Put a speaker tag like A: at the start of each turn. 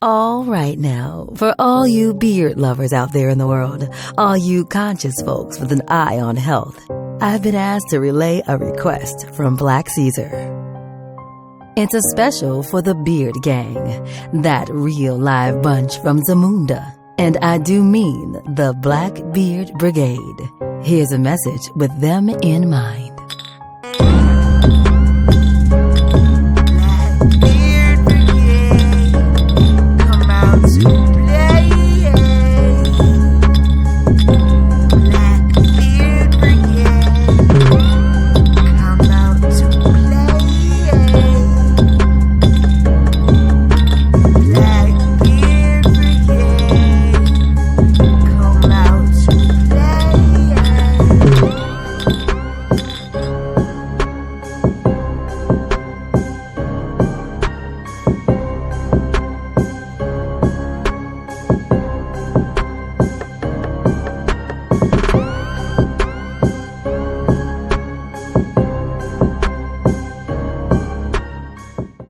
A: All right now, for all you beard lovers out there in the world, all you conscious folks with an eye on health, I've been asked to relay a request from Black Caesar. It's a special for the Beard Gang, that real live bunch from Zamunda, and I do mean the Black Beard Brigade. Here's a message with them in mind.